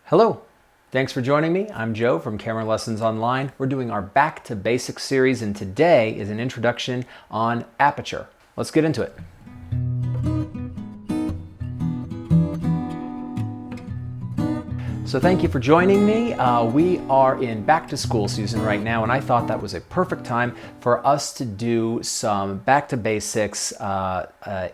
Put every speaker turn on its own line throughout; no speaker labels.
Hello, thanks for joining me. I'm Joe from Camera Lessons Online. We're doing our Back to Basics series, and today is an introduction on aperture. Let's get into it. So thank you for joining me. We are in back to school season right now, and I thought that was a perfect time for us to do some back to basics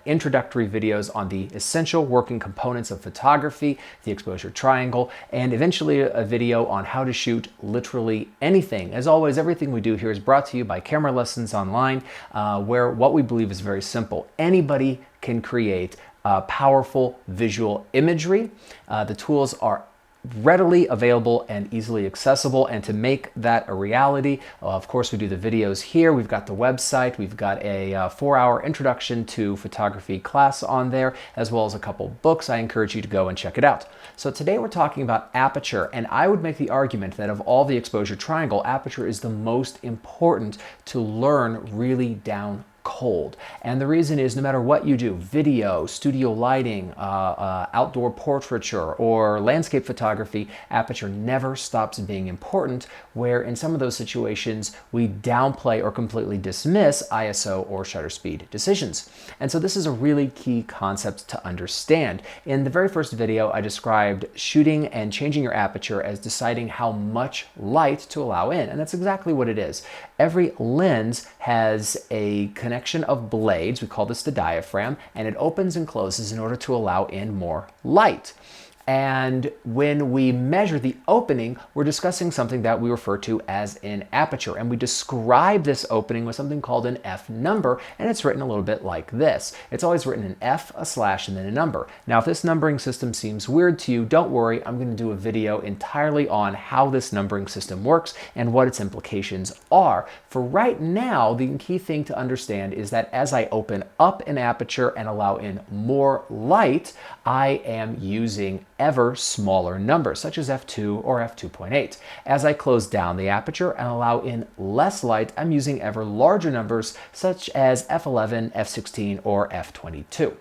introductory videos on the essential working components of photography, the exposure triangle, and eventually a video on how to shoot literally anything. As always, everything we do here is brought to you by Camera Lessons Online, where what we believe is very simple. Anybody can create powerful visual imagery. The tools are readily available and easily accessible, and to make that a reality, of course, we do the videos here. We've got the website, we've got a 4-hour introduction to photography class on there, as well as a couple books. I encourage you to go and check it out. So today we're talking about aperture, and I would make the argument that of all the exposure triangle, aperture is the most important to learn really down cold. And the reason is, no matter what you do, video, studio lighting, outdoor portraiture, or landscape photography, aperture never stops being important, where in some of those situations we downplay or completely dismiss ISO or shutter speed decisions. And so this is a really key concept to understand. In the very first video, I described shooting and changing your aperture as deciding how much light to allow in, and that's exactly what it is. Every lens has a connection of blades, we call this the diaphragm, and it opens and closes in order to allow in more light. And when we measure the opening, we're discussing something that we refer to as an aperture. And we describe this opening with something called an F number, and it's written a little bit like this. It's always written an F, a slash, and then a number. Now, if this numbering system seems weird to you, don't worry. I'm going to do a video entirely on how this numbering system works and what its implications are. For right now, the key thing to understand is that as I open up an aperture and allow in more light, I am using ever smaller numbers, such as f2 or f2.8. As I close down the aperture and allow in less light, I'm using ever larger numbers, such as f11, f16, or f22.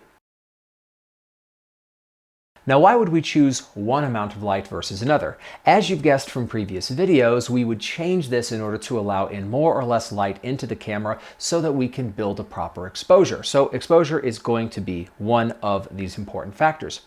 Now, why would we choose one amount of light versus another? As you've guessed from previous videos, we would change this in order to allow in more or less light into the camera so that we can build a proper exposure. So exposure is going to be one of these important factors.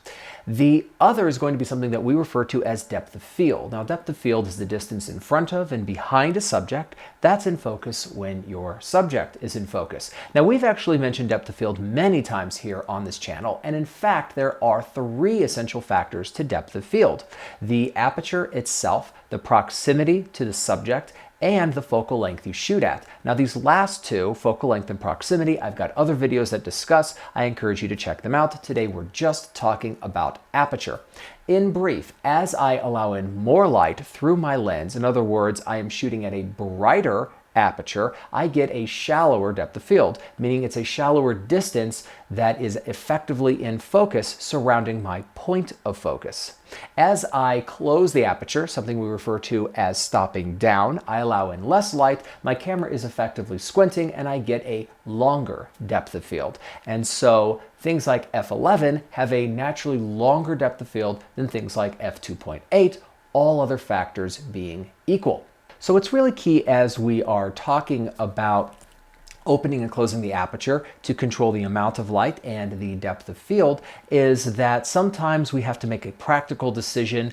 The other is going to be something that we refer to as depth of field. Now, depth of field is the distance in front of and behind a subject that's in focus when your subject is in focus. Now, we've actually mentioned depth of field many times here on this channel, and in fact, there are 3 essential factors to depth of field: the aperture itself, the proximity to the subject, and the focal length you shoot at. Now, these last 2, focal length and proximity, I've got other videos that discuss. I encourage you to check them out. Today, we're just talking about aperture. In brief, as I allow in more light through my lens, in other words, I am shooting at a brighter aperture, I get a shallower depth of field, meaning it's a shallower distance that is effectively in focus surrounding my point of focus. As I close the aperture, something we refer to as stopping down, I allow in less light, my camera is effectively squinting, and I get a longer depth of field. And so things like f11 have a naturally longer depth of field than things like f2.8, all other factors being equal. So it's really key as we are talking about opening and closing the aperture to control the amount of light and the depth of field is that sometimes we have to make a practical decision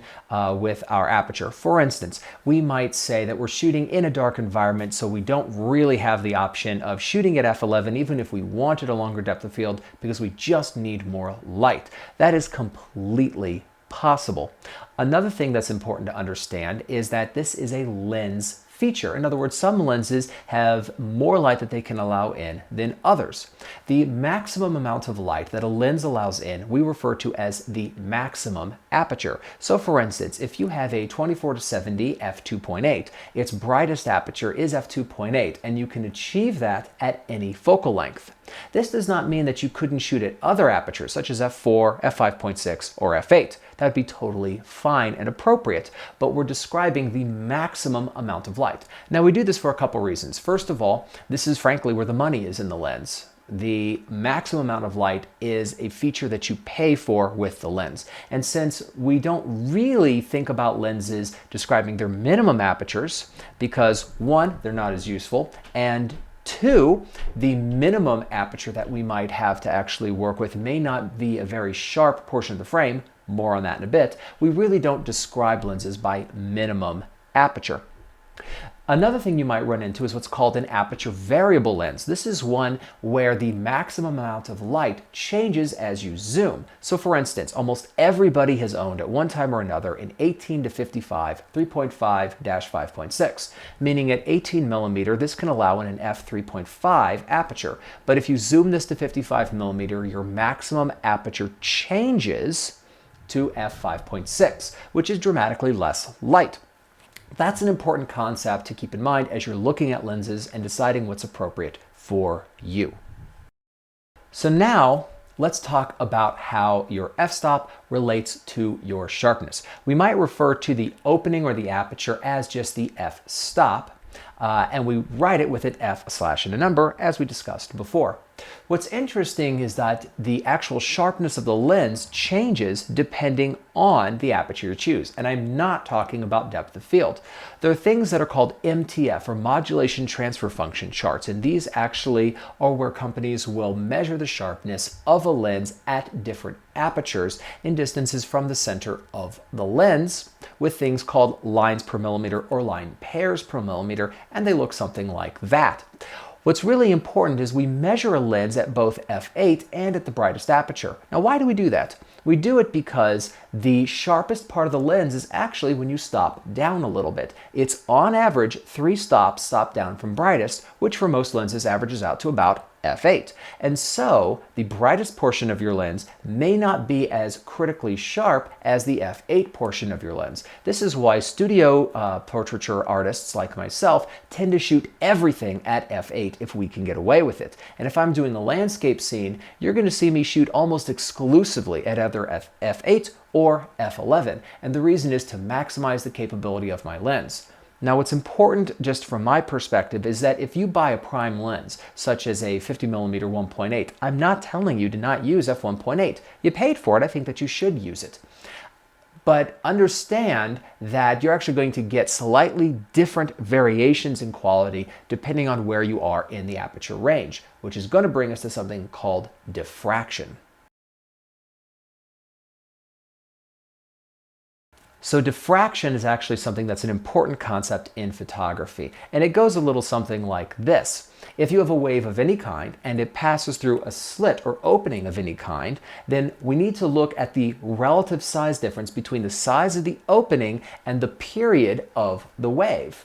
with our aperture. For instance, we might say that we're shooting in a dark environment, so we don't really have the option of shooting at f11 even if we wanted a longer depth of field because we just need more light. That is completely possible. Another thing that's important to understand is that this is a lens feature. In other words, some lenses have more light that they can allow in than others. The maximum amount of light that a lens allows in, we refer to as the maximum aperture. So for instance, if you have a 24-70 f2.8, its brightest aperture is f2.8, and you can achieve that at any focal length. This does not mean that you couldn't shoot at other apertures, such as f4, f5.6, or f8. That would be totally fine and appropriate, but we're describing the maximum amount of light. Now, we do this for a couple reasons. First of all, this is frankly where the money is in the lens. the maximum amount of light is a feature that you pay for with the lens. And since we don't really think about lenses describing their minimum apertures, because one, they're not as useful, and two, the minimum aperture that we might have to actually work with may not be a very sharp portion of the frame, more on that in a bit, we really don't describe lenses by minimum aperture. Another thing you might run into is what's called an aperture variable lens. This is one where the maximum amount of light changes as you zoom. So for instance, almost everybody has owned at one time or another an 18 to 55 3.5-5.6, meaning at 18 millimeter, this can allow in an f3.5 aperture. But if you zoom this to 55 millimeter, your maximum aperture changes to f5.6, which is dramatically less light. That's an important concept to keep in mind as you're looking at lenses and deciding what's appropriate for you. So now let's talk about how your f-stop relates to your sharpness. We might refer to the opening or the aperture as just the f-stop, and we write it with an f/ and a number, as we discussed before. What's interesting is that the actual sharpness of the lens changes depending on the aperture you choose. And I'm not talking about depth of field. There are things that are called MTF, or modulation transfer function charts. And these actually are where companies will measure the sharpness of a lens at different apertures in distances from the center of the lens, with things called lines per millimeter or line pairs per millimeter, and they look something like that. What's really important is we measure a lens at both f8 and at the brightest aperture. Now, why do we do that? We do it because the sharpest part of the lens is actually when you stop down a little bit. It's on average 3 stops stop down from brightest, which for most lenses averages out to about f8. And so the brightest portion of your lens may not be as critically sharp as the f8 portion of your lens. This is why studio portraiture artists like myself tend to shoot everything at f8 if we can get away with it. And if I'm doing a landscape scene, you're going to see me shoot almost exclusively at either f8 or f11. And the reason is to maximize the capability of my lens. Now, what's important, just from my perspective, is that if you buy a prime lens, such as a 50mm 1.8, I'm not telling you to not use f1.8. You paid for it, I think that you should use it. But understand that you're actually going to get slightly different variations in quality depending on where you are in the aperture range, which is going to bring us to something called diffraction. So diffraction is actually something that's an important concept in photography, and it goes a little something like this. If you have a wave of any kind and it passes through a slit or opening of any kind, then we need to look at the relative size difference between the size of the opening and the period of the wave.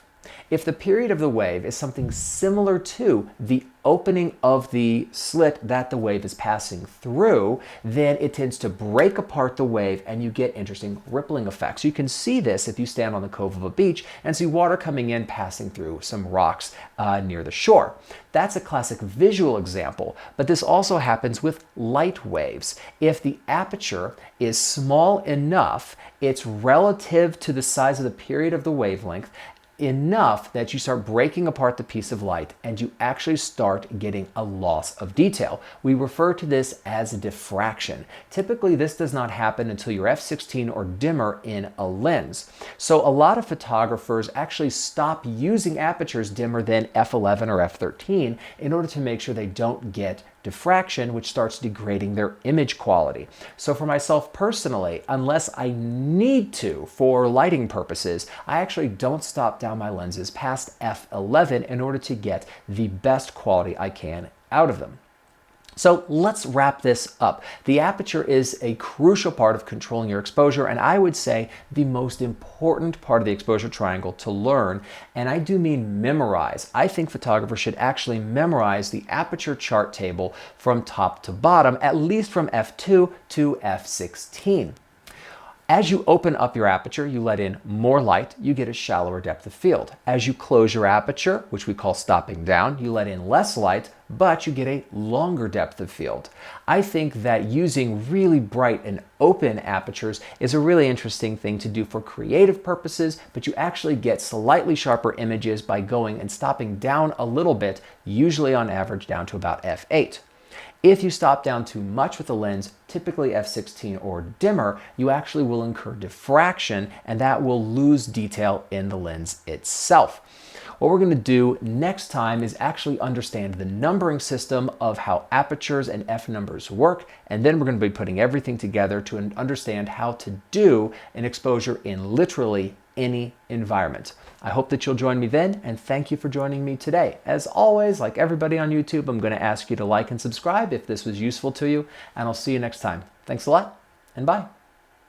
If the period of the wave is something similar to the opening of the slit that the wave is passing through, then it tends to break apart the wave and you get interesting rippling effects. You can see this if you stand on the cove of a beach and see water coming in passing through some rocks near the shore. That's a classic visual example, but this also happens with light waves. If the aperture is small enough, it's relative to the size of the period of the wavelength, enough that you start breaking apart the piece of light and you actually start getting a loss of detail. We refer to this as diffraction. Typically, this does not happen until you're f16 or dimmer in a lens. So a lot of photographers actually stop using apertures dimmer than f11 or f13 in order to make sure they don't get diffraction, which starts degrading their image quality. So for myself personally, unless I need to for lighting purposes, I actually don't stop down my lenses past f11 in order to get the best quality I can out of them. So let's wrap this up. The aperture is a crucial part of controlling your exposure, and I would say the most important part of the exposure triangle to learn, and I do mean memorize. I think photographers should actually memorize the aperture chart table from top to bottom, at least from f2 to f16. As you open up your aperture, you let in more light, you get a shallower depth of field. As you close your aperture, which we call stopping down, you let in less light, but you get a longer depth of field. I think that using really bright and open apertures is a really interesting thing to do for creative purposes, but you actually get slightly sharper images by going and stopping down a little bit, usually on average down to about f8. If you stop down too much with the lens, typically f/16 or dimmer, you actually will incur diffraction, and that will lose detail in the lens itself. What we're going to do next time is actually understand the numbering system of how apertures and f-numbers work, and then we're going to be putting everything together to understand how to do an exposure in literally any environment. I hope that you'll join me then, and thank you for joining me today. As always, like everybody on YouTube, I'm going to ask you to like and subscribe if this was useful to you, and I'll see you next time. Thanks a lot, and bye.